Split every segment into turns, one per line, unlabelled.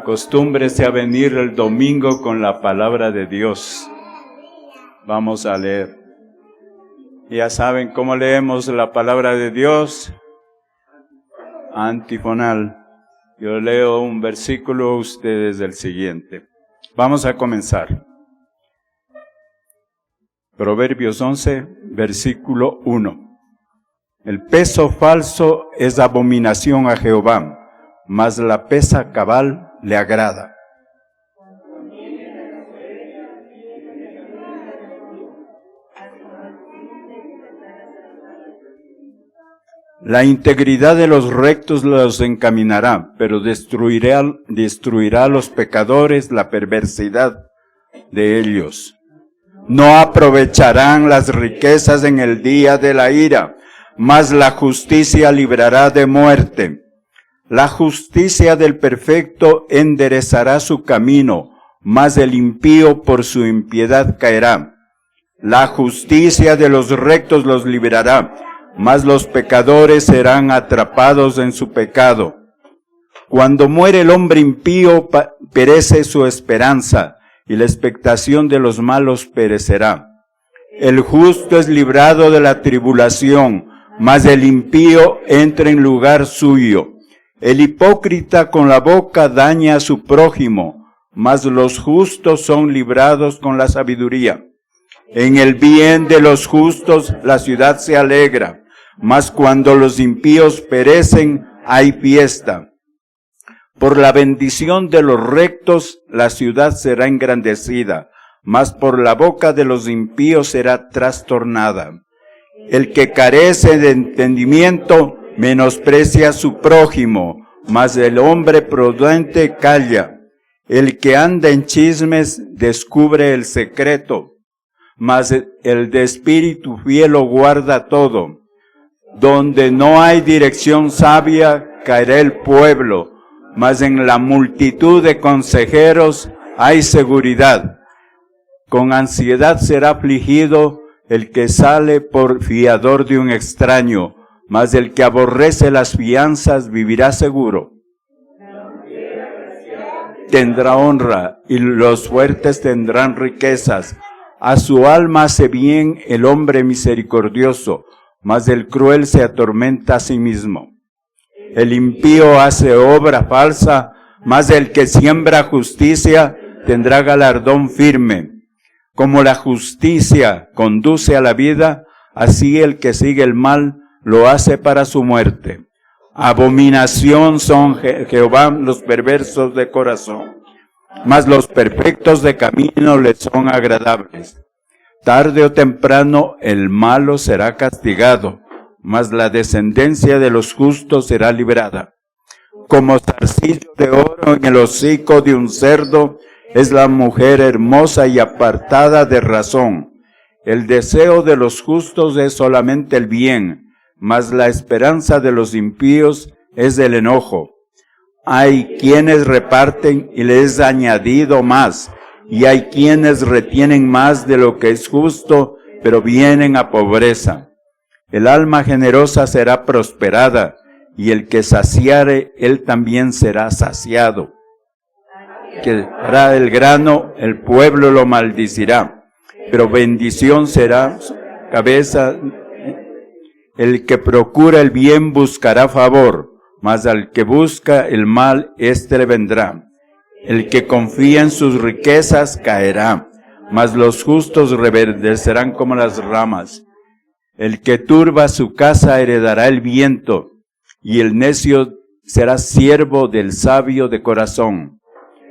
Acostúmbrese a venir el domingo con la palabra de Dios. Vamos a leer. Ya saben cómo leemos la palabra de Dios. Antifonal. Yo leo un versículo, ustedes el siguiente. Vamos a comenzar. Proverbios 11, versículo 1. El peso falso es abominación a Jehová, mas la pesa cabal le agrada. La integridad de los rectos los encaminará, pero destruirá a los pecadores la perversidad de ellos. No aprovecharán las riquezas en el día de la ira, mas la justicia librará de muerte. La justicia del perfecto enderezará su camino, mas el impío por su impiedad caerá. La justicia de los rectos los librará, mas los pecadores serán atrapados en su pecado. Cuando muere el hombre impío, perece su esperanza, y la expectación de los malos perecerá. El justo es librado de la tribulación, mas el impío entra en lugar suyo. El hipócrita con la boca daña a su prójimo, mas los justos son librados con la sabiduría. En el bien de los justos la ciudad se alegra, mas cuando los impíos perecen hay fiesta. Por la bendición de los rectos la ciudad será engrandecida, mas por la boca de los impíos será trastornada. El que carece de entendimiento menosprecia a su prójimo, mas el hombre prudente calla. El que anda en chismes descubre el secreto, mas el de espíritu fiel lo guarda todo. Donde no hay dirección sabia, caerá el pueblo, mas en la multitud de consejeros hay seguridad. Con ansiedad será afligido el que sale por fiador de un extraño, mas el que aborrece las fianzas vivirá seguro. Tendrá honra y los fuertes tendrán riquezas. A su alma hace bien el hombre misericordioso, mas el cruel se atormenta a sí mismo. El impío hace obra falsa, mas el que siembra justicia tendrá galardón firme. Como la justicia conduce a la vida, así el que sigue el mal lo hace para su muerte. Abominación son Jehová los perversos de corazón, mas los perfectos de camino les son agradables. Tarde o temprano el malo será castigado, mas la descendencia de los justos será librada. Como zarcillo de oro en el hocico de un cerdo es la mujer hermosa y apartada de razón. El deseo de los justos es solamente el bien, mas la esperanza de los impíos es el enojo. Hay quienes reparten y les es añadido más, y hay quienes retienen más de lo que es justo, pero vienen a pobreza. El alma generosa será prosperada, y el que saciare, él también será saciado. Que hará el grano, el pueblo lo maldicirá, pero bendición será su cabeza. El que procura el bien buscará favor, mas al que busca el mal, éste le vendrá. El que confía en sus riquezas caerá, mas los justos reverdecerán como las ramas. El que turba su casa heredará el viento, y el necio será siervo del sabio de corazón.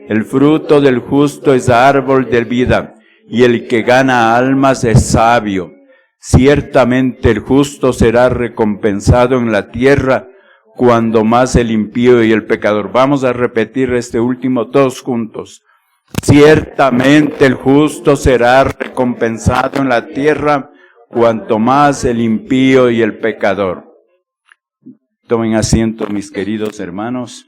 El fruto del justo es árbol de vida, y el que gana almas es sabio. Ciertamente el justo será recompensado en la tierra, cuando más el impío y el pecador. Vamos a repetir este último todos juntos. Ciertamente el justo será recompensado en la tierra, cuanto más el impío y el pecador. Tomen asiento, mis queridos hermanos.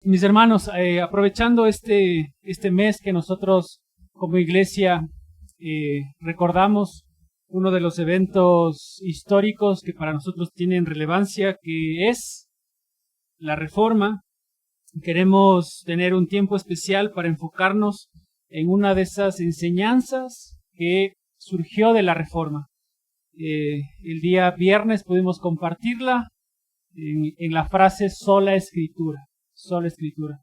Mis hermanos, aprovechando este mes que nosotros como iglesia recordamos uno de los eventos históricos que para nosotros tienen relevancia, que es la Reforma, queremos tener un tiempo especial para enfocarnos en una de esas enseñanzas que surgió de la Reforma. El día viernes pudimos compartirla en la frase sola escritura. Sola escritura.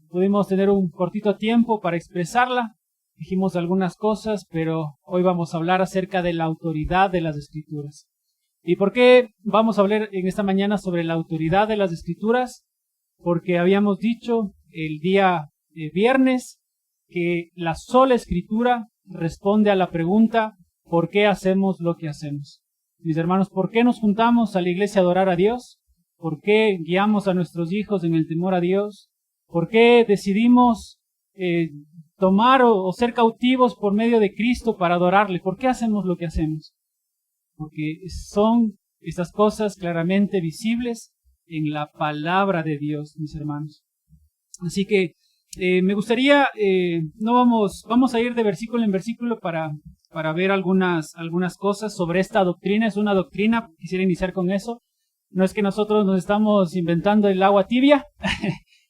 Pudimos tener un cortito tiempo para expresarla, dijimos algunas cosas, pero hoy vamos a hablar acerca de la autoridad de las escrituras. ¿Y por qué vamos a hablar en esta mañana sobre la autoridad de las escrituras? Porque habíamos dicho el día viernes que la sola escritura responde a la pregunta ¿por qué hacemos lo que hacemos? Mis hermanos, ¿por qué nos juntamos a la iglesia a adorar a Dios? ¿Por qué guiamos a nuestros hijos en el temor a Dios? ¿Por qué decidimos tomar o ser cautivos por medio de Cristo para adorarle? ¿Por qué hacemos lo que hacemos? Porque son estas cosas claramente visibles en la palabra de Dios, mis hermanos. Así que me gustaría, vamos a ir de versículo en versículo para ver algunas cosas sobre esta doctrina. Es una doctrina, quisiera iniciar con eso. No es que nosotros nos estamos inventando el agua tibia,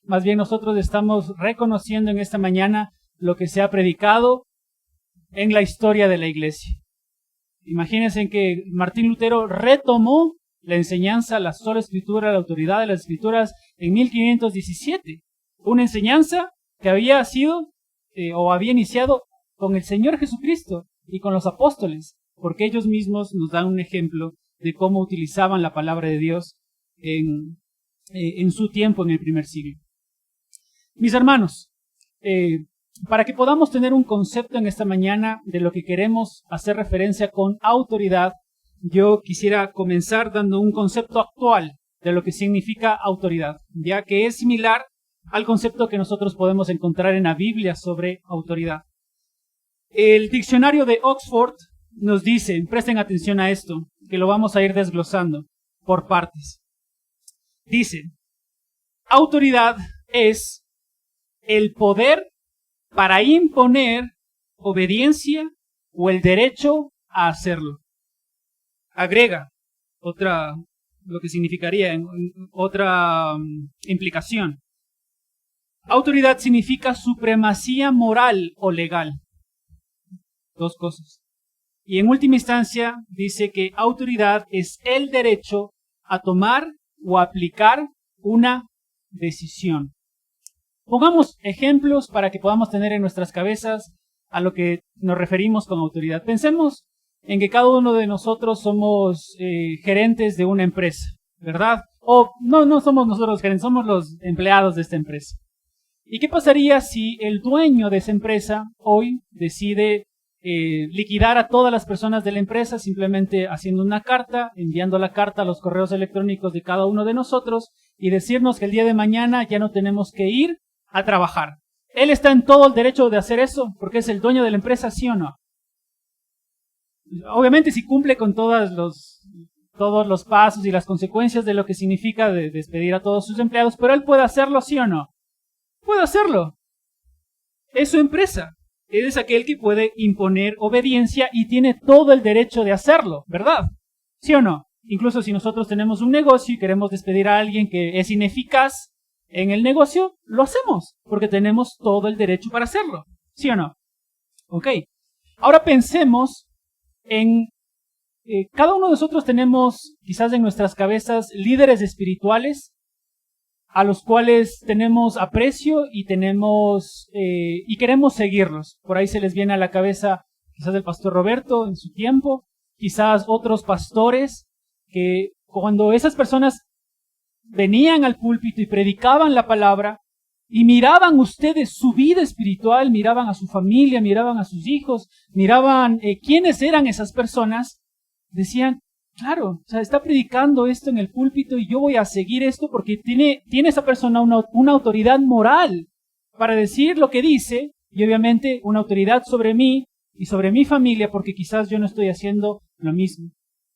más bien nosotros estamos reconociendo en esta mañana lo que se ha predicado en la historia de la iglesia. Imagínense que Martín Lutero retomó la enseñanza, la sola escritura, la autoridad de las escrituras en 1517. Una enseñanza que había sido o había iniciado con el Señor Jesucristo y con los apóstoles, porque ellos mismos nos dan un ejemplo de cómo utilizaban la palabra de Dios en su tiempo en el primer siglo. Mis hermanos, para que podamos tener un concepto en esta mañana de lo que queremos hacer referencia con autoridad, yo quisiera comenzar dando un concepto actual de lo que significa autoridad, ya que es similar al concepto que nosotros podemos encontrar en la Biblia sobre autoridad. El diccionario de Oxford nos dice, presten atención a esto, que lo vamos a ir desglosando por partes. Dice, autoridad es el poder para imponer obediencia o el derecho a hacerlo. Agrega lo que significaría otra implicación. Autoridad significa supremacía moral o legal. Dos cosas. Y en última instancia dice que autoridad es el derecho a tomar o aplicar una decisión. Pongamos ejemplos para que podamos tener en nuestras cabezas a lo que nos referimos con autoridad. Pensemos en que cada uno de nosotros somos gerentes de una empresa, ¿verdad? O no somos nosotros los gerentes, somos los empleados de esta empresa. ¿Y qué pasaría si el dueño de esa empresa hoy decide liquidar a todas las personas de la empresa simplemente haciendo una carta, enviando la carta a los correos electrónicos de cada uno de nosotros y decirnos que el día de mañana ya no tenemos que ir a trabajar? Él está en todo el derecho de hacer eso porque es el dueño de la empresa, ¿sí o no? Obviamente si cumple con todos los pasos y las consecuencias de lo que significa de despedir a todos sus empleados, pero él puede hacerlo, ¿sí o no? Puede hacerlo. Es su empresa. Él es aquel que puede imponer obediencia y tiene todo el derecho de hacerlo, ¿verdad? ¿Sí o no? Incluso si nosotros tenemos un negocio y queremos despedir a alguien que es ineficaz en el negocio, lo hacemos, porque tenemos todo el derecho para hacerlo. ¿Sí o no? Ok. Ahora pensemos en... cada uno de nosotros tenemos, quizás en nuestras cabezas, líderes espirituales a los cuales tenemos aprecio y queremos seguirlos. Por ahí se les viene a la cabeza quizás el pastor Roberto en su tiempo, quizás otros pastores que cuando esas personas venían al púlpito y predicaban la palabra y miraban ustedes su vida espiritual, miraban a su familia, miraban a sus hijos, miraban quiénes eran esas personas, decían, claro, o sea, está predicando esto en el púlpito y yo voy a seguir esto porque tiene esa persona una autoridad moral para decir lo que dice y obviamente una autoridad sobre mí y sobre mi familia porque quizás yo no estoy haciendo lo mismo.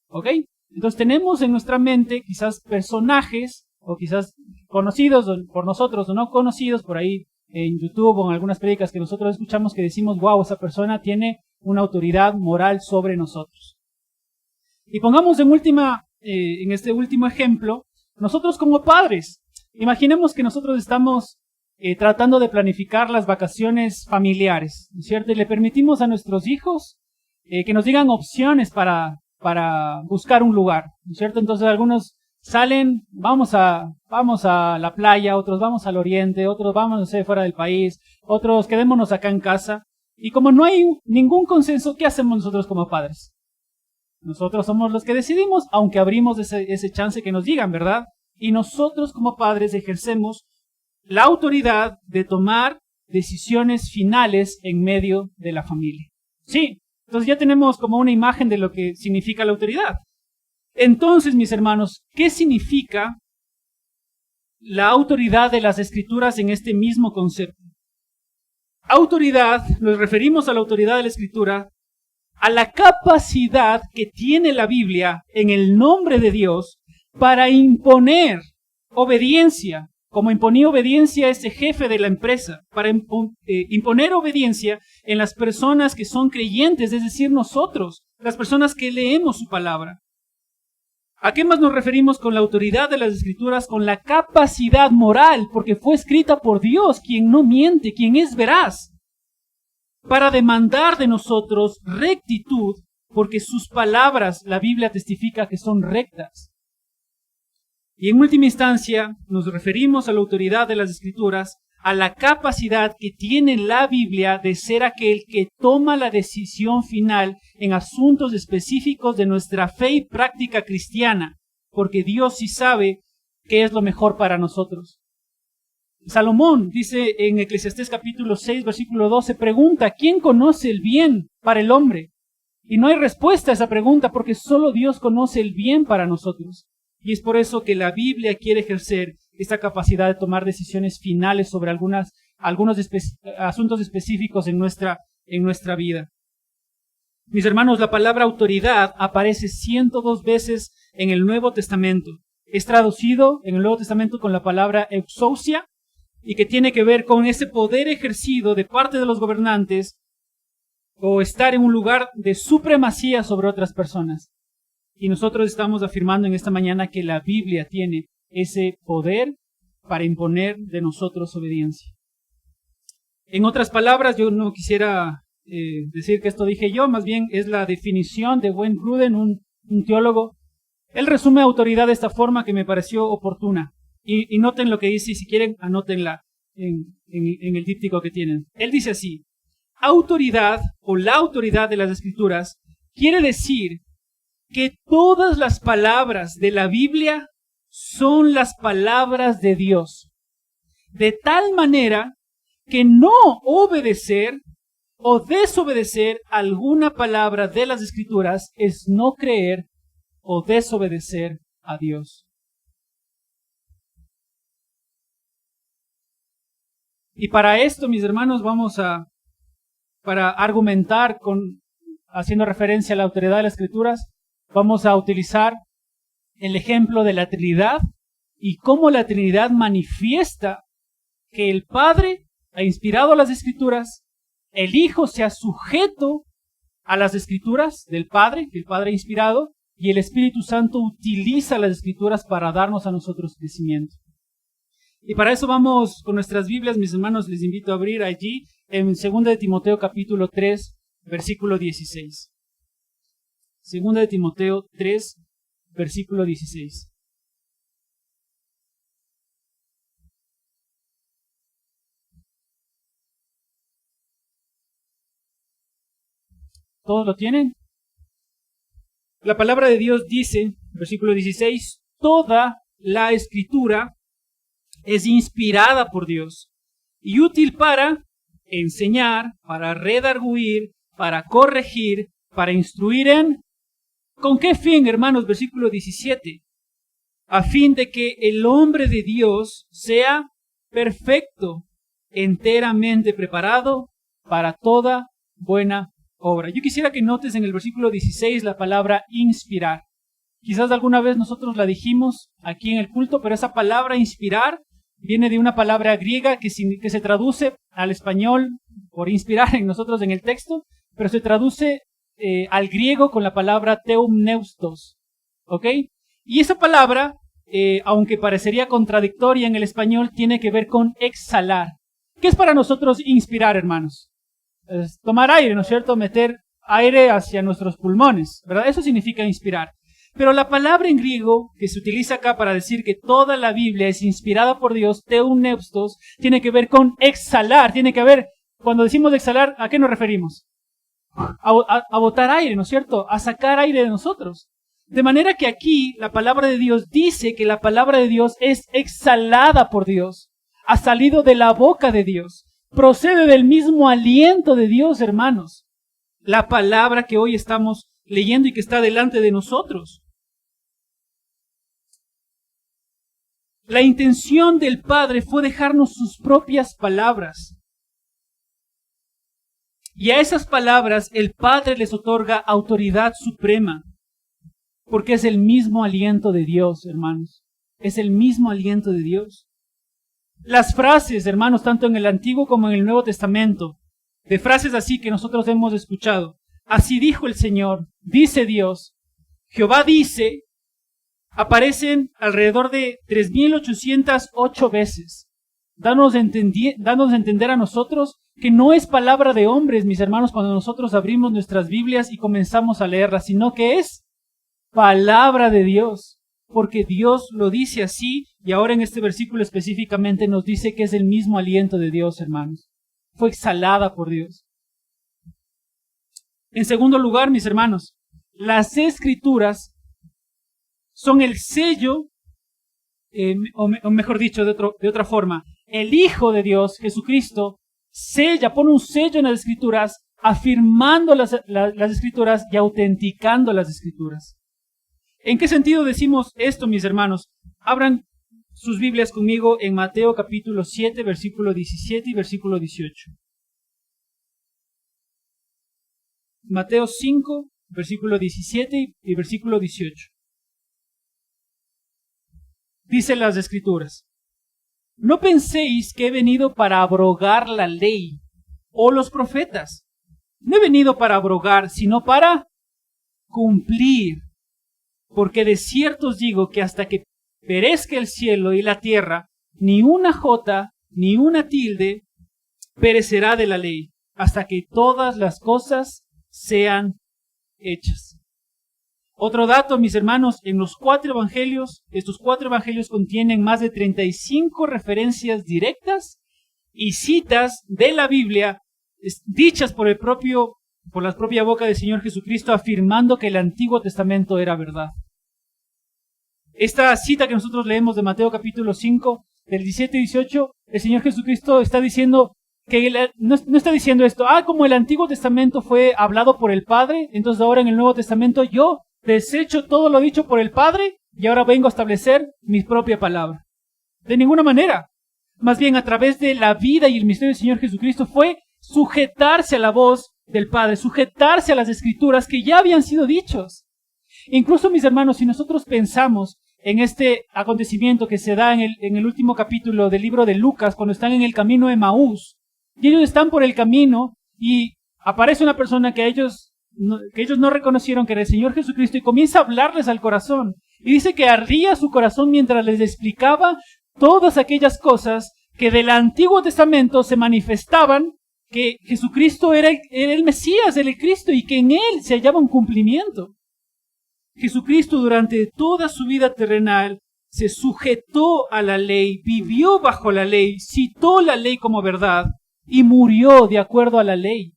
¿Ok? Entonces tenemos en nuestra mente quizás personajes o quizás conocidos por nosotros o no conocidos por ahí en YouTube o en algunas prédicas que nosotros escuchamos que decimos, wow, esa persona tiene una autoridad moral sobre nosotros. Y pongamos en este último ejemplo, nosotros como padres, imaginemos que nosotros estamos tratando de planificar las vacaciones familiares, ¿no es cierto? Y le permitimos a nuestros hijos que nos digan opciones para buscar un lugar, ¿no es cierto? Entonces algunos salen, vamos a la playa, otros vamos al oriente, otros vamos, no sé, fuera del país, otros quedémonos acá en casa. Y como no hay ningún consenso, ¿qué hacemos nosotros como padres? Nosotros somos los que decidimos, aunque abrimos ese chance que nos digan, ¿verdad? Y nosotros como padres ejercemos la autoridad de tomar decisiones finales en medio de la familia. Sí, entonces ya tenemos como una imagen de lo que significa la autoridad. Entonces, mis hermanos, ¿qué significa la autoridad de las Escrituras en este mismo concepto? Autoridad, nos referimos a la autoridad de la Escritura, a la capacidad que tiene la Biblia en el nombre de Dios para imponer obediencia, como imponía obediencia a ese jefe de la empresa, para imponer obediencia en las personas que son creyentes, es decir, nosotros, las personas que leemos su palabra. ¿A qué más nos referimos con la autoridad de las Escrituras? Con la capacidad moral, porque fue escrita por Dios, quien no miente, quien es veraz, para demandar de nosotros rectitud, porque sus palabras, la Biblia testifica que son rectas. Y en última instancia, nos referimos a la autoridad de las Escrituras, a la capacidad que tiene la Biblia de ser aquel que toma la decisión final en asuntos específicos de nuestra fe y práctica cristiana, porque Dios sí sabe qué es lo mejor para nosotros. Salomón dice en Eclesiastés capítulo 6, versículo 12, pregunta, ¿quién conoce el bien para el hombre? Y no hay respuesta a esa pregunta porque solo Dios conoce el bien para nosotros. Y es por eso que la Biblia quiere ejercer esta capacidad de tomar decisiones finales sobre algunos asuntos específicos en nuestra vida. Mis hermanos, la palabra autoridad aparece 102 veces en el Nuevo Testamento. Es traducido en el Nuevo Testamento con la palabra exousia, y que tiene que ver con ese poder ejercido de parte de los gobernantes o estar en un lugar de supremacía sobre otras personas. Y nosotros estamos afirmando en esta mañana que la Biblia tiene ese poder para imponer de nosotros obediencia. En otras palabras, yo no quisiera decir que esto dije yo, más bien es la definición de Wayne Grudem, un teólogo. Él resume autoridad de esta forma que me pareció oportuna. Y noten lo que dice, y si quieren, anótenla en el díptico que tienen. Él dice así: autoridad o la autoridad de las Escrituras quiere decir que todas las palabras de la Biblia son las palabras de Dios, de tal manera que no obedecer o desobedecer alguna palabra de las Escrituras es no creer o desobedecer a Dios. Y para esto, mis hermanos, para argumentar haciendo referencia a la autoridad de las Escrituras, vamos a utilizar el ejemplo de la Trinidad y cómo la Trinidad manifiesta que el Padre ha inspirado las Escrituras, el Hijo se ha sujeto a las Escrituras del Padre, que el Padre ha inspirado, y el Espíritu Santo utiliza las Escrituras para darnos a nosotros crecimiento. Y para eso vamos con nuestras Biblias, mis hermanos, les invito a abrir allí en 2 de Timoteo capítulo 3, versículo 16. 2 de Timoteo 3, versículo 16. ¿Todos lo tienen? La palabra de Dios dice, versículo 16, toda la Escritura es inspirada por Dios y útil para enseñar, para redarguir, para corregir, para instruir en... ¿Con qué fin, hermanos? Versículo 17. A fin de que el hombre de Dios sea perfecto, enteramente preparado para toda buena obra. Yo quisiera que notes en el versículo 16 la palabra inspirar. Quizás alguna vez nosotros la dijimos aquí en el culto, pero esa palabra inspirar viene de una palabra griega que se traduce al español por inspirar en nosotros en el texto, pero se traduce al griego con la palabra teumneustos, ¿ok? Y esa palabra, aunque parecería contradictoria en el español, tiene que ver con exhalar. ¿Qué es para nosotros inspirar, hermanos? Es tomar aire, ¿no es cierto? Meter aire hacia nuestros pulmones, ¿verdad? Eso significa inspirar. Pero la palabra en griego que se utiliza acá para decir que toda la Biblia es inspirada por Dios, teumneustos, tiene que ver con exhalar, tiene que ver, cuando decimos exhalar, ¿a qué nos referimos? A botar aire, ¿no es cierto? A sacar aire de nosotros. De manera que aquí la palabra de Dios dice que la palabra de Dios es exhalada por Dios, ha salido de la boca de Dios, procede del mismo aliento de Dios, hermanos. La palabra que hoy estamos leyendo y que está delante de nosotros. La intención del Padre fue dejarnos sus propias palabras. Y a esas palabras el Padre les otorga autoridad suprema. Porque es el mismo aliento de Dios, hermanos. Es el mismo aliento de Dios. Las frases, hermanos, tanto en el Antiguo como en el Nuevo Testamento, de frases así que nosotros hemos escuchado. Así dijo el Señor, dice Dios, Jehová dice, aparecen alrededor de 3,808 veces. Danos a entender a nosotros que no es palabra de hombres, mis hermanos, cuando nosotros abrimos nuestras Biblias y comenzamos a leerlas, sino que es palabra de Dios, porque Dios lo dice así, y ahora en este versículo específicamente nos dice que es el mismo aliento de Dios, hermanos. Fue exhalada por Dios. En segundo lugar, mis hermanos, las Escrituras son el sello, o mejor dicho, de otra forma, el Hijo de Dios, Jesucristo, pone un sello en las Escrituras, afirmando las Escrituras y autenticando las Escrituras. ¿En qué sentido decimos esto, mis hermanos? Abran sus Biblias conmigo en Mateo capítulo 7, versículo 17 y versículo 18. Mateo 5, versículo 17 y versículo 18. Dice las Escrituras: no penséis que he venido para abrogar la ley o los profetas. No he venido para abrogar, sino para cumplir. Porque de cierto os digo que hasta que perezca el cielo y la tierra, ni una jota, ni una tilde perecerá de la ley, hasta que todas las cosas sean hechas. Otro dato, mis hermanos, en los 4 evangelios, estos 4 evangelios contienen más de 35 referencias directas y citas de la Biblia dichas por la propia boca del Señor Jesucristo, afirmando que el Antiguo Testamento era verdad. Esta cita que nosotros leemos de Mateo capítulo 5, del 17 y 18, el Señor Jesucristo está diciendo que no está diciendo esto, como el Antiguo Testamento fue hablado por el Padre, entonces ahora en el Nuevo Testamento yo desecho todo lo dicho por el Padre y ahora vengo a establecer mi propia palabra. De ninguna manera. Más bien, a través de la vida y el misterio del Señor Jesucristo fue sujetarse a la voz del Padre, sujetarse a las Escrituras que ya habían sido dichos. Incluso, mis hermanos, si nosotros pensamos en este acontecimiento que se da en el último capítulo del libro de Lucas, cuando están en el camino de Emaús, y ellos están por el camino y aparece una persona que ellos no reconocieron que era el Señor Jesucristo y comienza a hablarles al corazón. Y dice que ardía su corazón mientras les explicaba todas aquellas cosas que del Antiguo Testamento se manifestaban, que Jesucristo era el Mesías, era el Cristo, y que en Él se hallaba un cumplimiento. Jesucristo durante toda su vida terrenal se sujetó a la ley, vivió bajo la ley, citó la ley como verdad y murió de acuerdo a la ley.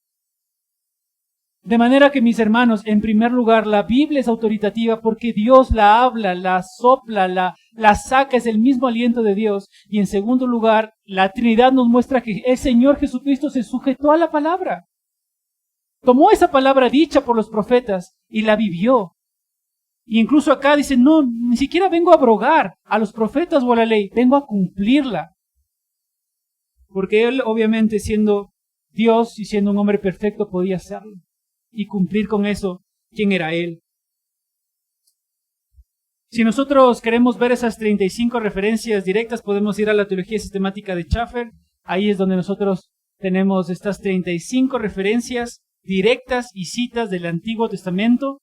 De manera que, mis hermanos, en primer lugar, la Biblia es autoritativa porque Dios la habla, la sopla, la saca, es el mismo aliento de Dios. Y en segundo lugar, la Trinidad nos muestra que el Señor Jesucristo se sujetó a la palabra. Tomó esa palabra dicha por los profetas y la vivió. Y incluso acá dice, no, ni siquiera vengo a abrogar a los profetas o a la ley, vengo a cumplirla. Porque Él, obviamente, siendo Dios y siendo un hombre perfecto, podía hacerlo y cumplir con eso quién era Él. Si nosotros queremos ver esas 35 referencias directas, podemos ir a la teología sistemática de Schaffer. Ahí es donde nosotros tenemos estas 35 referencias directas y citas del Antiguo Testamento,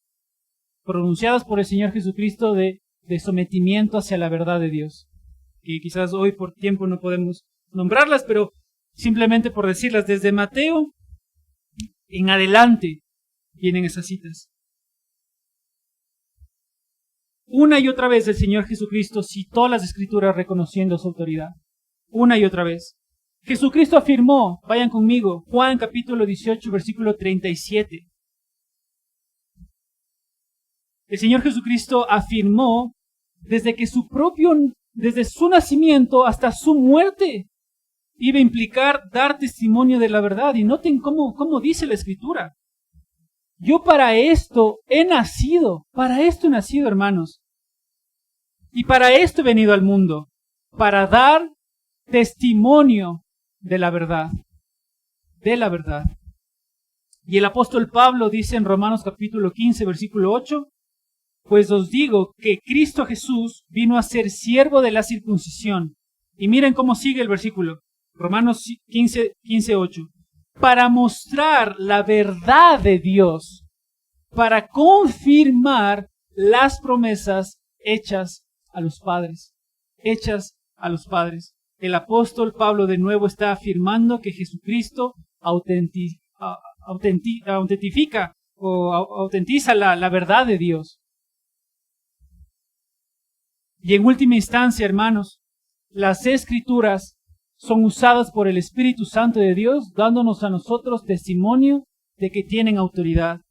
pronunciadas por el Señor Jesucristo de sometimiento hacia la verdad de Dios. Y quizás hoy por tiempo no podemos nombrarlas, pero simplemente por decirlas, desde Mateo en adelante vienen esas citas. Una y otra vez el Señor Jesucristo citó las Escrituras reconociendo su autoridad. Una y otra vez. Jesucristo afirmó, vayan conmigo, Juan capítulo 18, versículo 37. El Señor Jesucristo afirmó desde su nacimiento hasta su muerte, iba a implicar dar testimonio de la verdad. Y noten cómo dice la Escritura. Yo para esto he nacido, hermanos. Y para esto he venido al mundo, para dar testimonio de la verdad. De la verdad. Y el apóstol Pablo dice en Romanos capítulo 15, versículo 8, pues os digo que Cristo Jesús vino a ser siervo de la circuncisión. Y miren cómo sigue el versículo. Romanos 15, 8. Para mostrar la verdad de Dios, para confirmar las promesas hechas a los padres. Hechas a los padres. El apóstol Pablo de nuevo está afirmando que Jesucristo autentiza la verdad de Dios. Y en última instancia, hermanos, las Escrituras son usadas por el Espíritu Santo de Dios, dándonos a nosotros testimonio de que tienen autoridad.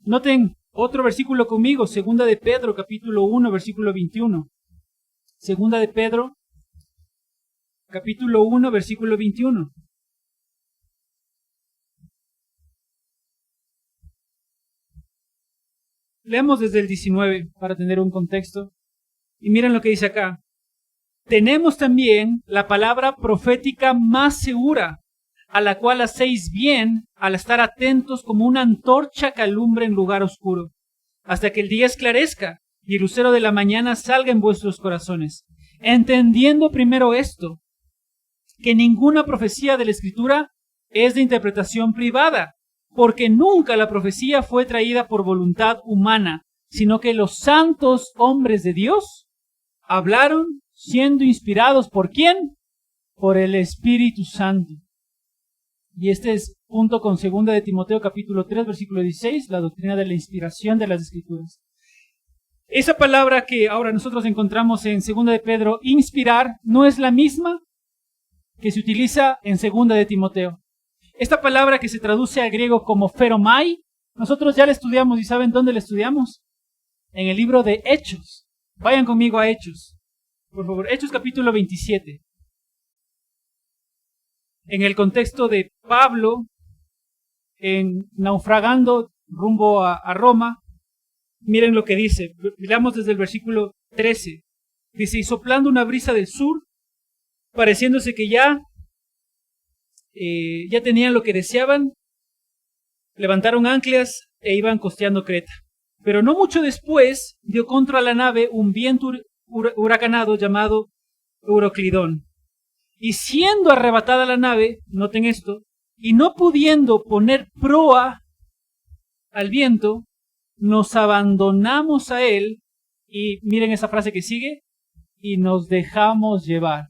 Noten otro versículo conmigo, 2 de Pedro, capítulo 1, versículo 21. 2 de Pedro, capítulo 1, versículo 21. Leamos desde el 19 para tener un contexto. Y miren lo que dice acá. Tenemos también la palabra profética más segura, a la cual hacéis bien al estar atentos como una antorcha que alumbra en lugar oscuro, hasta que el día esclarezca y el lucero de la mañana salga en vuestros corazones, entendiendo primero esto, que ninguna profecía de la Escritura es de interpretación privada, porque nunca la profecía fue traída por voluntad humana, sino que los santos hombres de Dios hablaron siendo inspirados ¿por quién? Por el Espíritu Santo. Y este es junto con 2 de Timoteo capítulo 3, versículo 16, la doctrina de la inspiración de las Escrituras. Esa palabra que ahora nosotros encontramos en 2 de Pedro, inspirar, no es la misma que se utiliza en 2 de Timoteo. Esta palabra que se traduce al griego como feromai, nosotros ya la estudiamos y ¿saben dónde la estudiamos? En el libro de Hechos. Vayan conmigo a Hechos, por favor. Hechos capítulo 27. En el contexto de Pablo, naufragando rumbo a Roma, miren lo que dice. Leamos desde el versículo 13. Dice, y soplando una brisa del sur, pareciéndose que ya tenían lo que deseaban, levantaron anclas e iban costeando Creta. Pero no mucho después dio contra la nave un viento huracanado llamado Euroclidón. Y siendo arrebatada la nave, noten esto, y no pudiendo poner proa al viento, nos abandonamos a él, y miren esa frase que sigue, y nos dejamos llevar.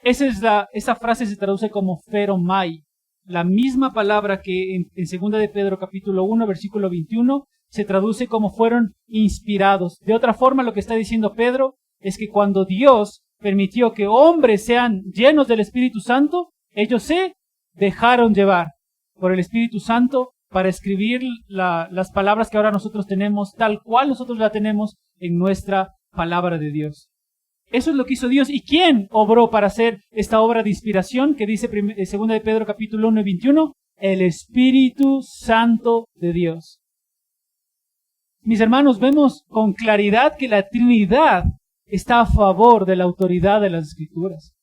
Esa frase se traduce como feromai, la misma palabra que en 2 de Pedro capítulo 1, versículo 21, se traduce como fueron inspirados. De otra forma, lo que está diciendo Pedro es que cuando Dios permitió que hombres sean llenos del Espíritu Santo, ellos se dejaron llevar por el Espíritu Santo para escribir las palabras que ahora nosotros tenemos, tal cual nosotros la tenemos en nuestra palabra de Dios. Eso es lo que hizo Dios. ¿Y quién obró para hacer esta obra de inspiración que dice 2 de Pedro capítulo 1 y 21? El Espíritu Santo de Dios. Mis hermanos, vemos con claridad que la Trinidad está a favor de la autoridad de las Escrituras.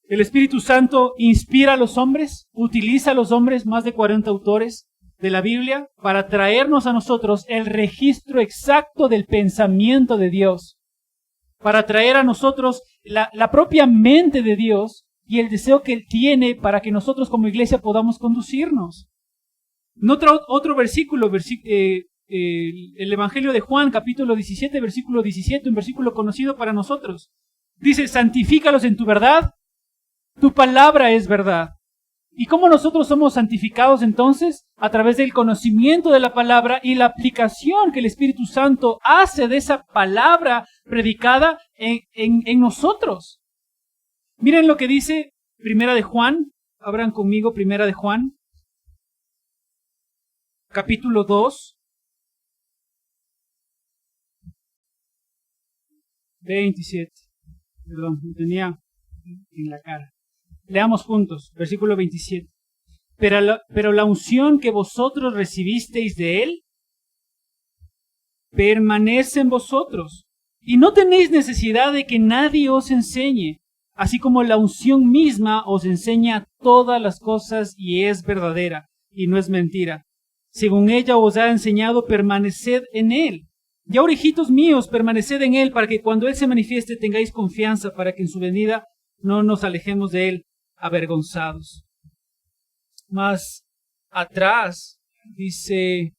El Espíritu Santo inspira a los hombres, utiliza a los hombres, más de 40 autores de la Biblia, para traernos a nosotros el registro exacto del pensamiento de Dios, para traer a nosotros la propia mente de Dios y el deseo que Él tiene para que nosotros como iglesia podamos conducirnos. En otro versículo, el Evangelio de Juan, capítulo 17, versículo 17, un versículo conocido para nosotros. Dice, santifícalos en tu verdad, tu palabra es verdad. ¿Y cómo nosotros somos santificados entonces? A través del conocimiento de la palabra y la aplicación que el Espíritu Santo hace de esa palabra predicada en nosotros. Miren lo que dice Primera de Juan, abran conmigo Primera de Juan, capítulo 2, 27. Perdón, lo tenía en la cara. Leamos juntos, versículo 27. Pero la unción que vosotros recibisteis de Él permanece en vosotros, y no tenéis necesidad de que nadie os enseñe, así como la unción misma os enseña todas las cosas y es verdadera, y no es mentira. Según ella os ha enseñado, permaneced en Él. Y ahora, hijitos míos, permaneced en Él, para que cuando Él se manifieste tengáis confianza, para que en su venida no nos alejemos de Él avergonzados. Más atrás dice,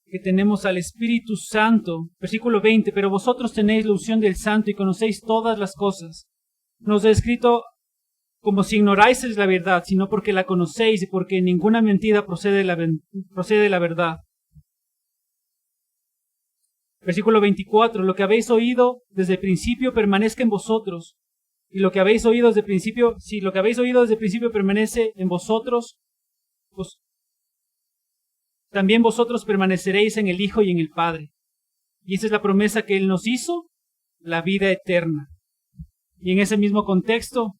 que tenemos al Espíritu Santo, versículo 20, pero vosotros tenéis la unción del Santo y conocéis todas las cosas. Nos ha escrito como si ignoráis la verdad, sino porque la conocéis y porque ninguna mentira procede de la verdad. Versículo 24, lo que habéis oído desde el principio permanezca en vosotros. Y lo que habéis oído desde el principio, si lo que habéis oído desde el principio permanece en vosotros, pues también vosotros permaneceréis en el Hijo y en el Padre. Y esa es la promesa que Él nos hizo, la vida eterna. Y en ese mismo contexto,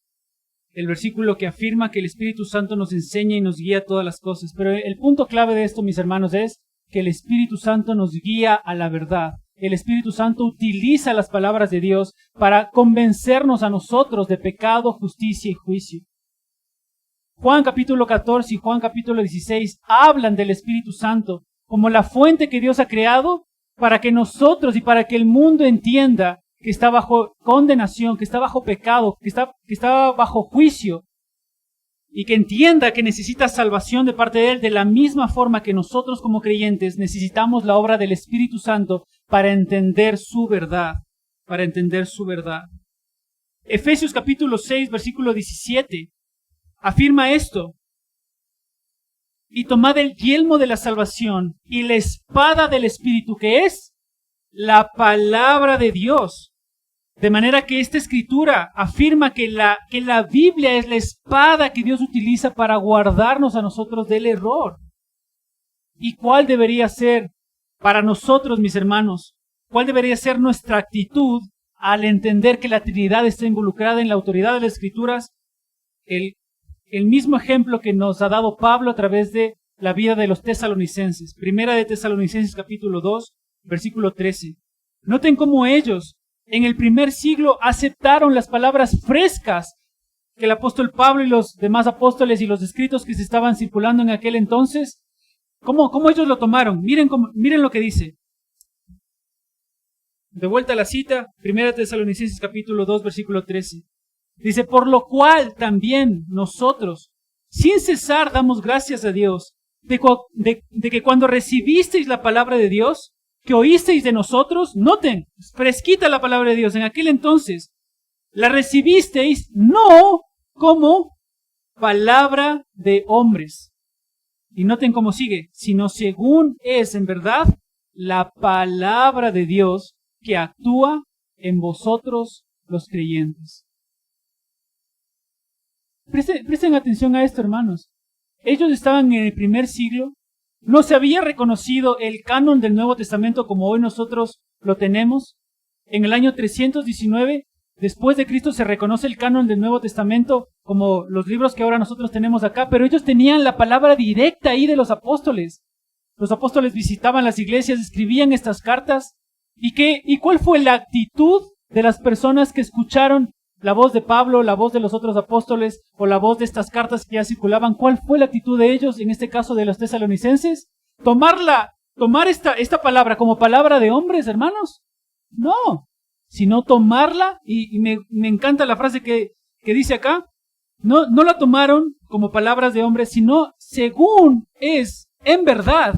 el versículo que afirma que el Espíritu Santo nos enseña y nos guía todas las cosas. Pero el punto clave de esto, mis hermanos, es que el Espíritu Santo nos guía a la verdad. El Espíritu Santo utiliza las palabras de Dios para convencernos a nosotros de pecado, justicia y juicio. Juan capítulo 14 y Juan capítulo 16 hablan del Espíritu Santo como la fuente que Dios ha creado para que nosotros y para que el mundo entienda que está bajo condenación, que está bajo pecado, que está bajo juicio, y que entienda que necesita salvación de parte de Él, de la misma forma que nosotros como creyentes necesitamos la obra del Espíritu Santo para entender su verdad. para entender su verdad. Efesios capítulo 6, versículo 17, afirma esto: y tomad el yelmo de la salvación y la espada del Espíritu, que es la palabra de Dios. De manera que esta escritura afirma que la Biblia es la espada que Dios utiliza para guardarnos a nosotros del error. ¿Y cuál debería ser para nosotros, mis hermanos? ¿Cuál debería ser nuestra actitud al entender que la Trinidad está involucrada en la autoridad de las Escrituras? El mismo ejemplo que nos ha dado Pablo a través de la vida de los tesalonicenses. Primera de Tesalonicenses capítulo 2, versículo 13. Noten cómo ellos en el primer siglo aceptaron las palabras frescas que el apóstol Pablo y los demás apóstoles y los escritos que se estaban circulando en aquel entonces. ¿Cómo ellos lo tomaron? Miren lo que dice. De vuelta a la cita, Primera de Tesalonicenses capítulo 2, versículo 13. Dice, por lo cual también nosotros, sin cesar, damos gracias a Dios de que cuando recibisteis la palabra de Dios, que oísteis de nosotros, noten, fresquita la palabra de Dios, en aquel entonces, la recibisteis no como palabra de hombres. Y noten cómo sigue, sino según es en verdad la palabra de Dios que actúa en vosotros los creyentes. Presten atención a esto, hermanos. Ellos estaban en el primer siglo, no se había reconocido el canon del Nuevo Testamento como hoy nosotros lo tenemos. En el año 319, después de Cristo, se reconoce el canon del Nuevo Testamento como los libros que ahora nosotros tenemos acá, pero ellos tenían la palabra directa ahí de los apóstoles. Los apóstoles visitaban las iglesias, escribían estas cartas. ¿Y cuál fue la actitud de las personas que escucharon la voz de Pablo, la voz de los otros apóstoles o la voz de estas cartas que ya circulaban? ¿Cuál fue la actitud de ellos, en este caso de los tesalonicenses? ¿Tomar esta palabra como palabra de hombres, hermanos? No, sino tomarla, y me encanta la frase que dice acá, no la tomaron como palabras de hombres, sino según es, en verdad,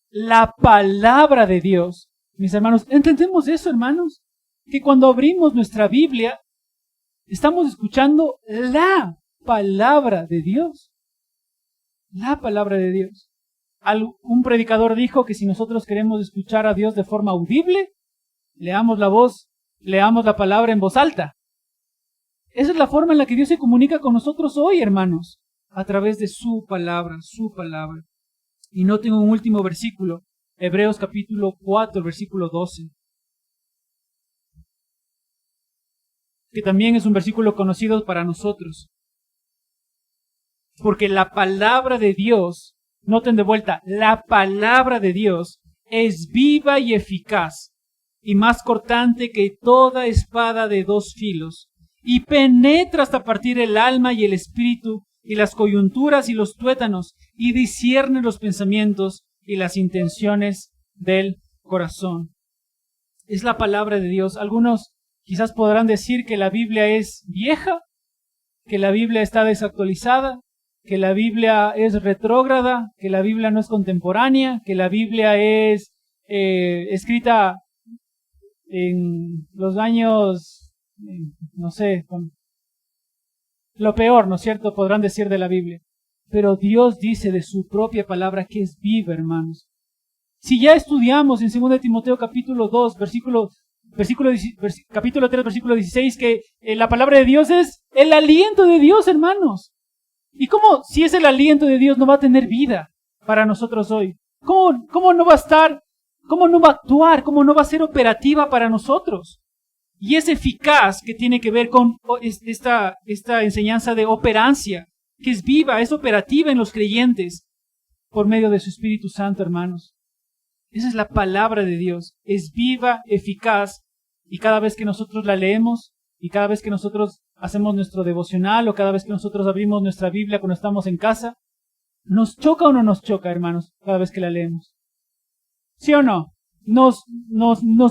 la palabra de Dios. Mis hermanos, ¿entendemos eso, hermanos? Que cuando abrimos nuestra Biblia, estamos escuchando la palabra de Dios. La palabra de Dios. Un predicador dijo que si nosotros queremos escuchar a Dios de forma audible, leamos la palabra en voz alta. Esa es la forma en la que Dios se comunica con nosotros hoy, hermanos, a través de su palabra, su palabra. Y noten un último versículo, Hebreos capítulo 4, versículo 12. Que también es un versículo conocido para nosotros. Porque la palabra de Dios, noten de vuelta, la palabra de Dios es viva y eficaz, y más cortante que toda espada de dos filos, y penetra hasta partir el alma y el espíritu, y las coyunturas y los tuétanos, y discierne los pensamientos y las intenciones del corazón. Es la palabra de Dios. Algunos quizás podrán decir que la Biblia es vieja, que la Biblia está desactualizada, que la Biblia es retrógrada, que la Biblia no es contemporánea, que la Biblia es escrita en los años, no sé, con lo peor, ¿no es cierto?, podrán decir de la Biblia. Pero Dios dice de su propia palabra que es viva, hermanos. Si ya estudiamos en 2 Timoteo capítulo 2, capítulo 3, versículo 16, que la palabra de Dios es el aliento de Dios, hermanos. ¿Y cómo, si es el aliento de Dios, no va a tener vida para nosotros hoy? ¿Cómo no va a estar? ¿Cómo no va a actuar? ¿Cómo no va a ser operativa para nosotros? Y es eficaz, que tiene que ver con esta enseñanza de operancia, que es viva, es operativa en los creyentes por medio de su Espíritu Santo, hermanos. Esa es la palabra de Dios, es viva, eficaz, y cada vez que nosotros la leemos, y cada vez que nosotros hacemos nuestro devocional, o cada vez que nosotros abrimos nuestra Biblia cuando estamos en casa, ¿nos choca o no nos choca, hermanos, cada vez que la leemos? ¿Sí o no? ¿Nos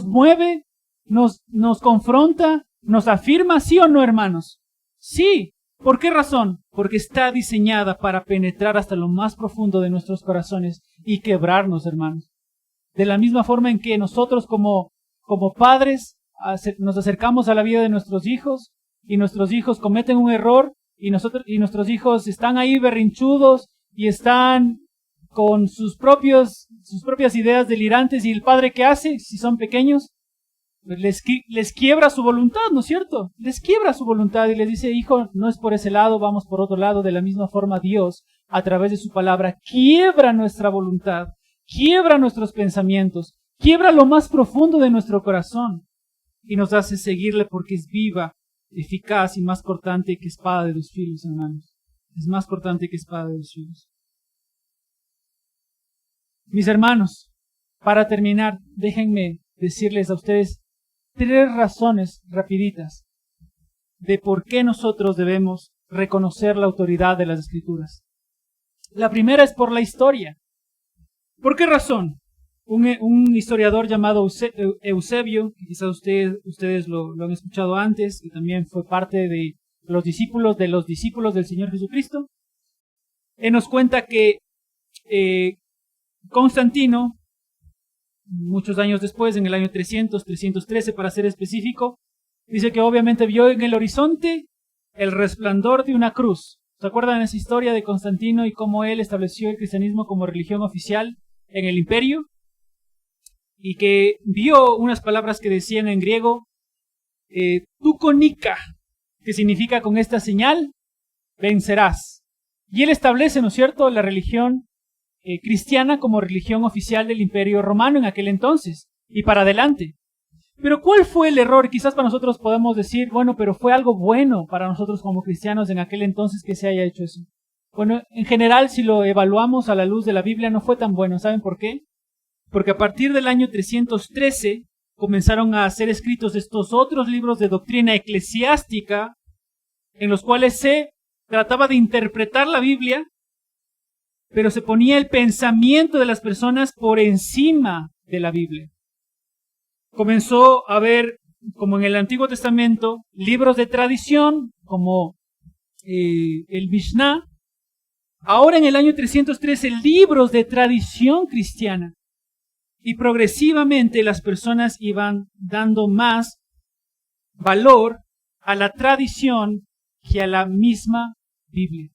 mueve? ¿Nos confronta? ¿Nos afirma? ¿Sí o no, hermanos? Sí. ¿Por qué razón? Porque está diseñada para penetrar hasta lo más profundo de nuestros corazones y quebrarnos, hermanos. De la misma forma en que nosotros como padres, nos acercamos a la vida de nuestros hijos y nuestros hijos cometen un error y nuestros hijos están ahí berrinchudos y están con sus propias ideas delirantes, y el padre, ¿qué hace? Si son pequeños, pues les quiebra su voluntad, ¿no es cierto? Les quiebra su voluntad y les dice: hijo, no es por ese lado, vamos por otro lado. De la misma forma, Dios, a través de su palabra, quiebra nuestra voluntad, quiebra nuestros pensamientos, quiebra lo más profundo de nuestro corazón y nos hace seguirle, porque es viva, eficaz y más cortante que espada de dos filos, hermanos. Es más cortante que espada de dos filos. Mis hermanos, para terminar, déjenme decirles a ustedes 3 razones rapiditas de por qué nosotros debemos reconocer la autoridad de las Escrituras. La primera es por la historia. ¿Por qué razón? Un historiador llamado Eusebio, que quizás ustedes lo han escuchado antes, que también fue parte de los discípulos del Señor Jesucristo, nos cuenta que Constantino, muchos años después, en el año 313 para ser específico, dice que obviamente vio en el horizonte el resplandor de una cruz. ¿Se acuerdan de esa historia de Constantino y cómo él estableció el cristianismo como religión oficial en el imperio? Y que vio unas palabras que decían en griego, tukonika, que significa: con esta señal vencerás. Y él establece, ¿no es cierto?, la religión cristiana como religión oficial del Imperio Romano en aquel entonces y para adelante. Pero ¿cuál fue el error? Quizás para nosotros podemos decir, bueno, pero fue algo bueno para nosotros como cristianos en aquel entonces que se haya hecho eso. Bueno, en general, si lo evaluamos a la luz de la Biblia, no fue tan bueno. ¿Saben por qué? Porque a partir del año 313 comenzaron a ser escritos estos otros libros de doctrina eclesiástica en los cuales se trataba de interpretar la Biblia, pero se ponía el pensamiento de las personas por encima de la Biblia. Comenzó a haber, como en el Antiguo Testamento, libros de tradición, como el Mishnah. Ahora en el año 313, libros de tradición cristiana. Y progresivamente las personas iban dando más valor a la tradición que a la misma Biblia.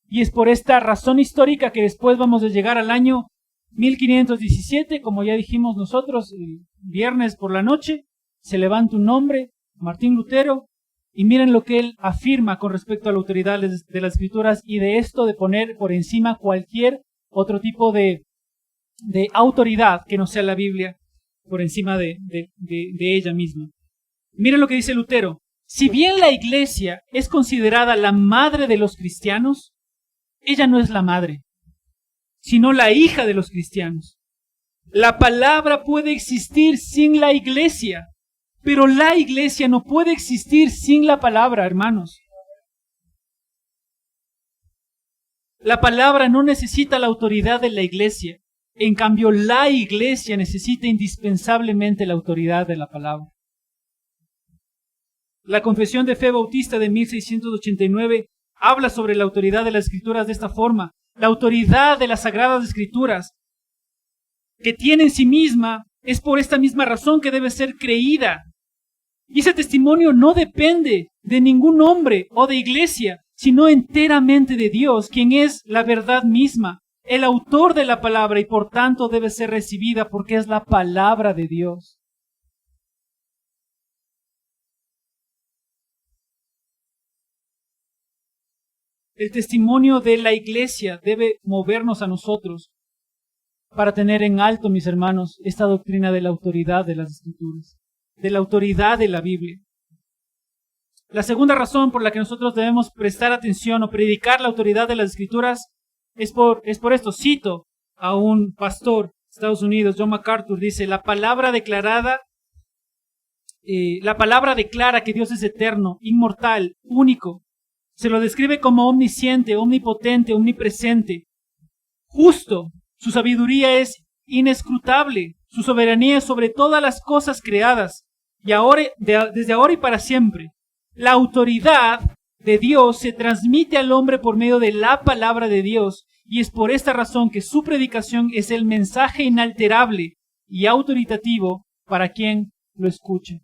Y es por esta razón histórica que después vamos a llegar al año 1517, como ya dijimos nosotros, el viernes por la noche, se levanta un hombre, Martín Lutero, y miren lo que él afirma con respecto a la autoridad de las Escrituras y de esto de poner por encima cualquier otro tipo de autoridad que no sea la Biblia, por encima de ella misma. Miren lo que dice Lutero: si bien la Iglesia es considerada la madre de los cristianos, ella no es la madre, sino la hija de los cristianos. La palabra puede existir sin la Iglesia, pero la Iglesia no puede existir sin la palabra, hermanos. La palabra no necesita la autoridad de la Iglesia. En cambio, la Iglesia necesita indispensablemente la autoridad de la palabra. La Confesión de Fe Bautista de 1689 habla sobre la autoridad de las Escrituras de esta forma: la autoridad de las Sagradas Escrituras, que tiene en sí misma, es por esta misma razón que debe ser creída. Y ese testimonio no depende de ningún hombre o de iglesia, sino enteramente de Dios, quien es la verdad misma, el autor de la palabra, y por tanto debe ser recibida porque es la palabra de Dios. El testimonio de la iglesia debe movernos a nosotros para tener en alto, mis hermanos, esta doctrina de la autoridad de las Escrituras, de la autoridad de la Biblia. La segunda razón por la que nosotros debemos prestar atención o predicar la autoridad de las Escrituras es por esto. Cito a un pastor de Estados Unidos, John MacArthur, dice: la palabra declara que Dios es eterno, inmortal, único. Se lo describe como omnisciente, omnipotente, omnipresente, justo. Su sabiduría es inescrutable, su soberanía es sobre todas las cosas creadas, y desde ahora y para siempre. La autoridad de Dios se transmite al hombre por medio de la palabra de Dios, y es por esta razón que su predicación es el mensaje inalterable y autoritativo para quien lo escuche.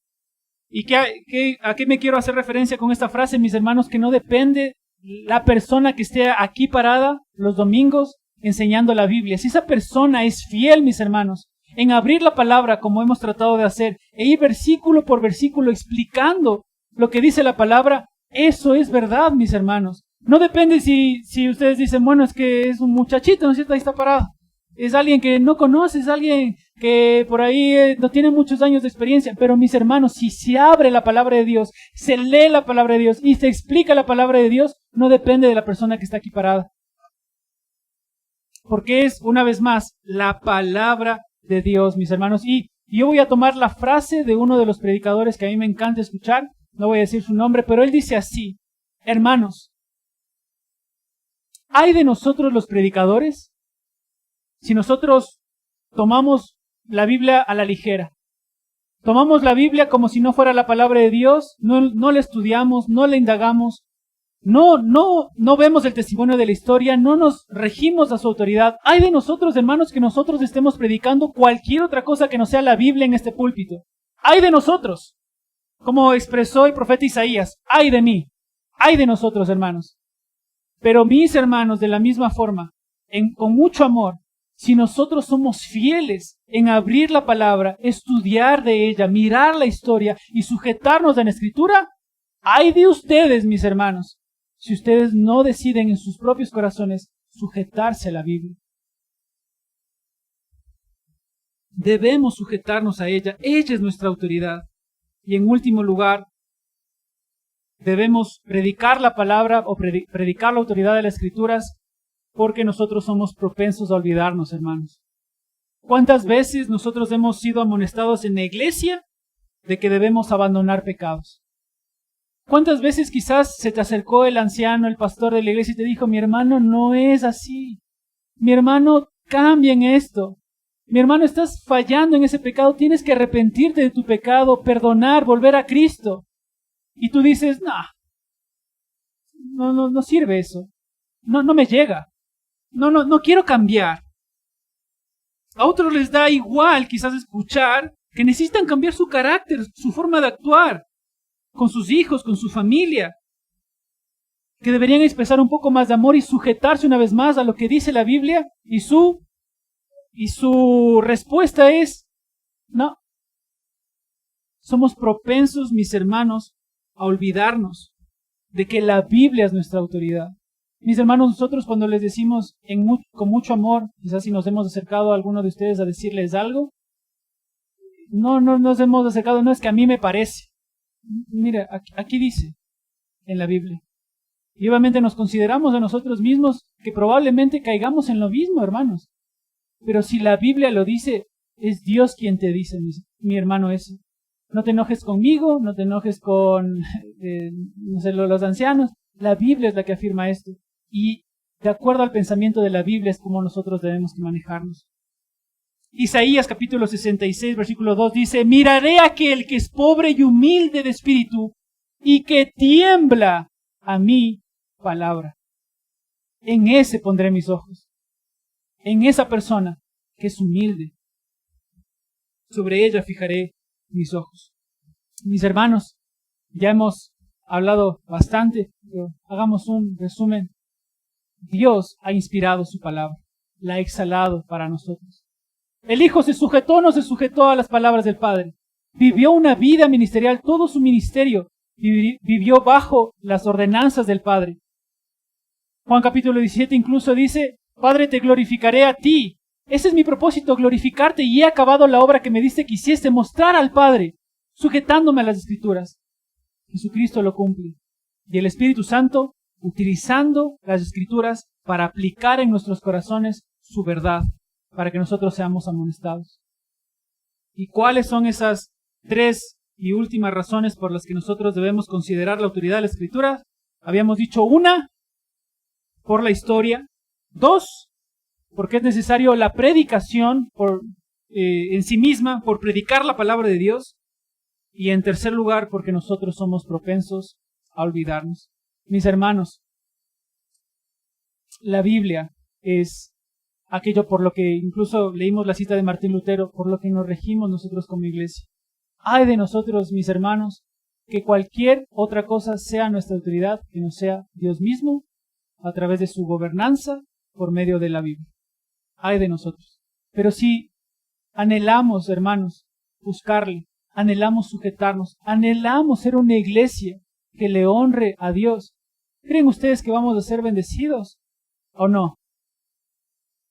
¿Y a qué me quiero hacer referencia con esta frase, mis hermanos? Que no depende la persona que esté aquí parada los domingos enseñando la Biblia. Si esa persona es fiel, mis hermanos, en abrir la palabra como hemos tratado de hacer, e ir versículo por versículo explicando lo que dice la palabra, eso es verdad, mis hermanos. No depende si ustedes dicen, bueno, es que es un muchachito, ¿no es cierto? Ahí está parado. Es alguien que no conoce, es alguien que por ahí no tiene muchos años de experiencia. Pero mis hermanos, si se abre la palabra de Dios, se lee la palabra de Dios y se explica la palabra de Dios, no depende de la persona que está aquí parada. Porque es, una vez más, la palabra de Dios, mis hermanos. Y yo voy a tomar la frase de uno de los predicadores que a mí me encanta escuchar. No voy a decir su nombre, pero él dice así: hermanos, ¿hay de nosotros los predicadores? Si nosotros tomamos la Biblia a la ligera, tomamos la Biblia como si no fuera la palabra de Dios, no la estudiamos, no la indagamos, no vemos el testimonio de la historia, no nos regimos a su autoridad. Hay de nosotros, hermanos, que nosotros estemos predicando cualquier otra cosa que no sea la Biblia en este púlpito. Hay de nosotros, como expresó el profeta Isaías, hay de mí, hay de nosotros, hermanos. Pero mis hermanos, de la misma forma, con mucho amor, si nosotros somos fieles en abrir la palabra, estudiar de ella, mirar la historia y sujetarnos a la Escritura, hay de ustedes, mis hermanos, si ustedes no deciden en sus propios corazones sujetarse a la Biblia. Debemos sujetarnos a ella es nuestra autoridad. Y en último lugar, debemos predicar la palabra o predicar la autoridad de las Escrituras, porque nosotros somos propensos a olvidarnos, hermanos. ¿Cuántas veces nosotros hemos sido amonestados en la iglesia de que debemos abandonar pecados? ¿Cuántas veces quizás se te acercó el anciano, el pastor de la iglesia y te dijo, mi hermano, no es así. Mi hermano, cambia en esto. Mi hermano, estás fallando en ese pecado, tienes que arrepentirte de tu pecado, perdonar, volver a Cristo. Y tú dices, no sirve eso. No me llega. No quiero cambiar. A otros les da igual quizás escuchar que necesitan cambiar su carácter, su forma de actuar, con sus hijos, con su familia, que deberían expresar un poco más de amor y sujetarse una vez más a lo que dice la Biblia, y su respuesta es, no. Somos propensos, mis hermanos, a olvidarnos de que la Biblia es nuestra autoridad. Mis hermanos, nosotros cuando les decimos con mucho amor, quizás si nos hemos acercado a alguno de ustedes a decirles algo, no nos hemos acercado, no es que a mí me parece. Mira, aquí dice en la Biblia. Y obviamente nos consideramos a nosotros mismos que probablemente caigamos en lo mismo, hermanos. Pero si la Biblia lo dice, es Dios quien te dice, mi hermano, eso. No te enojes conmigo, no te enojes con los ancianos. La Biblia es la que afirma esto. Y de acuerdo al pensamiento de la Biblia es como nosotros debemos que manejarnos. Isaías capítulo 66, versículo 2 dice, miraré a aquel que es pobre y humilde de espíritu y que tiembla a mi palabra. En ese pondré mis ojos. En esa persona que es humilde. Sobre ella fijaré mis ojos. Mis hermanos, ya hemos hablado bastante, pero hagamos un resumen. Dios ha inspirado su palabra, la ha exhalado para nosotros. El Hijo se sujetó o no se sujetó a las palabras del Padre. Vivió una vida ministerial, todo su ministerio vivió bajo las ordenanzas del Padre. Juan capítulo 17 incluso dice, Padre, te glorificaré a ti. Ese es mi propósito, glorificarte, y he acabado la obra que me diste que hicieste, mostrar al Padre, sujetándome a las Escrituras. Jesucristo lo cumple. Y el Espíritu Santo, utilizando las Escrituras para aplicar en nuestros corazones su verdad, para que nosotros seamos amonestados. ¿Y cuáles son esas 3 y últimas razones por las que nosotros debemos considerar la autoridad de la Escritura? Habíamos dicho 1, por la historia. 2, porque es necesario la predicación en sí misma, por predicar la palabra de Dios. Y en tercer lugar, porque nosotros somos propensos a olvidarnos. Mis hermanos, la Biblia es aquello por lo que incluso leímos la cita de Martín Lutero, por lo que nos regimos nosotros como iglesia. Ay de nosotros, mis hermanos, que cualquier otra cosa sea nuestra autoridad, que no sea Dios mismo, a través de su gobernanza, por medio de la Biblia. Ay de nosotros. Pero si anhelamos, hermanos, buscarle, anhelamos sujetarnos, anhelamos ser una iglesia que le honre a Dios, ¿creen ustedes que vamos a ser bendecidos o no?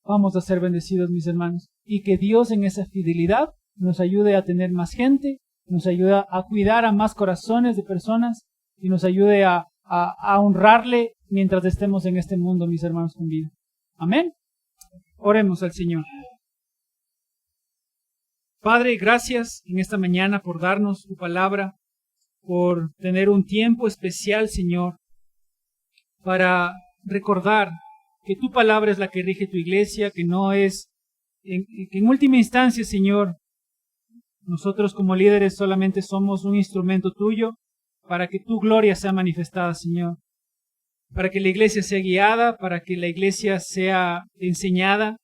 Vamos a ser bendecidos, mis hermanos, y que Dios en esa fidelidad nos ayude a tener más gente, nos ayude a cuidar a más corazones de personas y nos ayude a honrarle mientras estemos en este mundo, mis hermanos, con vida. Amén. Oremos al Señor. Padre, gracias en esta mañana por darnos tu palabra, por tener un tiempo especial, Señor, para recordar que tu palabra es la que rige tu iglesia, que no es, que en última instancia, Señor, nosotros como líderes solamente somos un instrumento tuyo para que tu gloria sea manifestada, Señor, para que la iglesia sea guiada, para que la iglesia sea enseñada,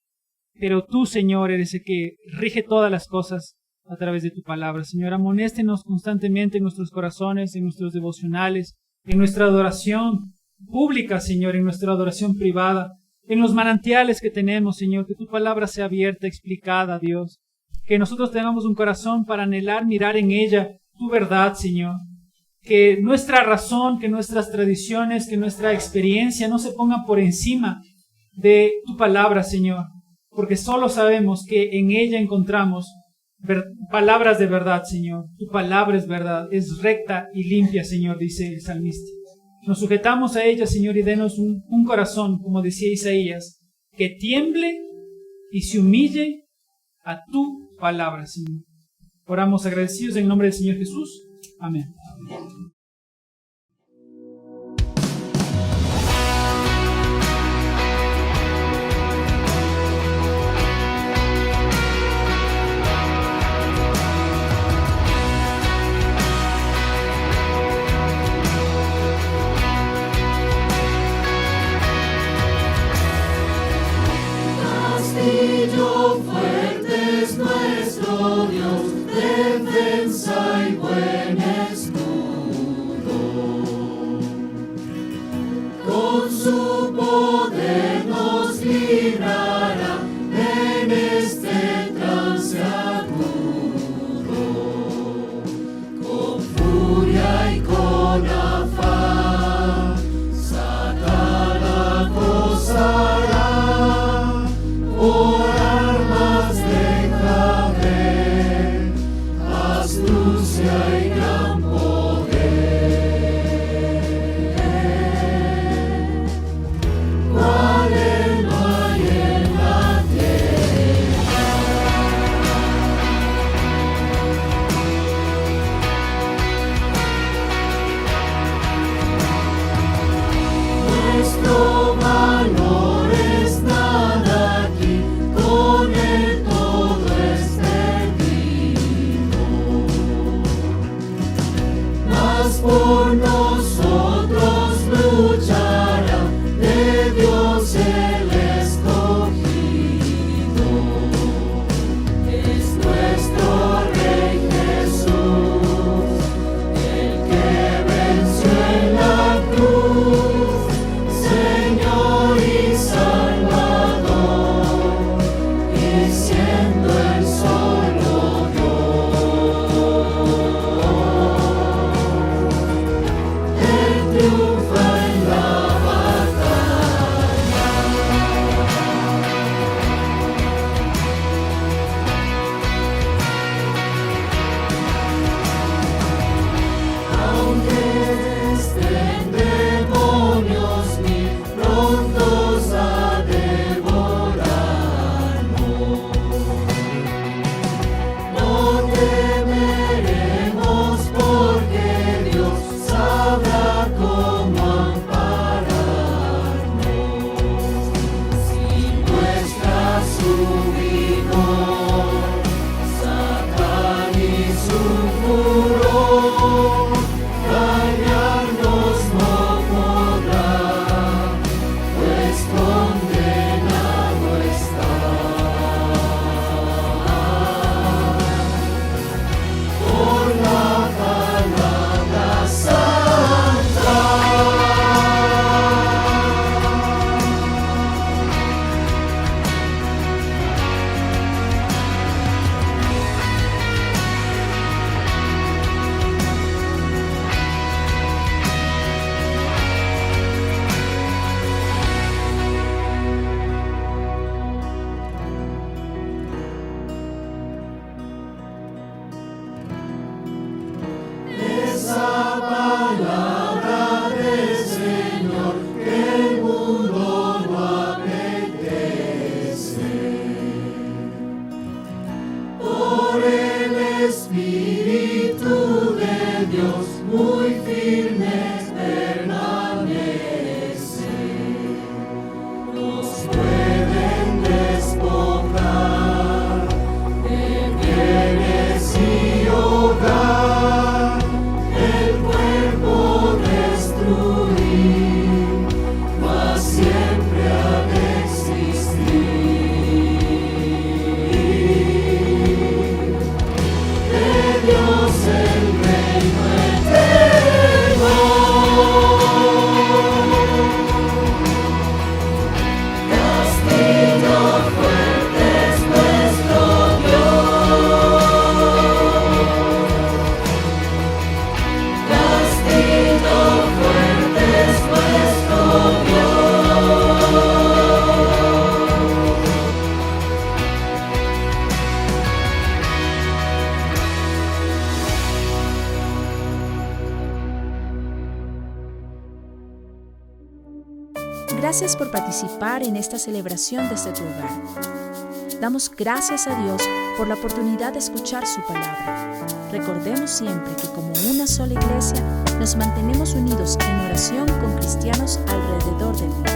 pero tú, Señor, eres el que rige todas las cosas a través de tu palabra. Señor, amonéstenos constantemente en nuestros corazones, en nuestros devocionales, en nuestra adoración pública, Señor, en nuestra adoración privada, en los manantiales que tenemos, Señor, que tu palabra sea abierta, explicada, Dios, que nosotros tengamos un corazón para anhelar, mirar en ella tu verdad, Señor, que nuestra razón, que nuestras tradiciones, que nuestra experiencia no se pongan por encima de tu palabra, Señor, porque solo sabemos que en ella encontramos palabras de verdad, Señor. Tu palabra es verdad, es recta y limpia, Señor, dice el salmista. Nos sujetamos a ella, Señor, y denos un corazón, como decía Isaías, que tiemble y se humille a tu palabra, Señor. Oramos agradecidos en nombre del Señor Jesús. Amén.
Castillo fuerte es nuestro Dios, defensa y buen escudo. Con su poder nos librará en este trance agudo. Con furia y con afán, Satanás gozará. Por armas deja ver astucia y gran poder. Cual el no hay en la tierra. Nuestro valor es nada aquí, con él todo es perdido. Mas por nosotros luchará de Dios el escogido. Es nuestro Rey Jesús, el que venció en la cruz, Señor y Salvador, y siendo el solo Dios. Dios muy firme permanece. Nos pueden despojar de bienes y hogar, el cuerpo destruir, mas siempre ha de existir. De Dios el reino eterno, castillo fuerte es nuestro Dios, castillo fuerte es nuestro Dios.
Gracias por participar en esta celebración desde tu hogar. Damos gracias a Dios por la oportunidad de escuchar su palabra. Recordemos siempre que como una sola iglesia nos mantenemos unidos en oración con cristianos alrededor del mundo.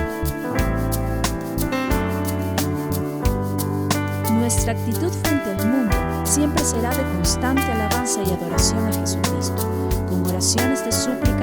Nuestra actitud frente al mundo siempre será de constante alabanza y adoración a Jesucristo, con oraciones de súplica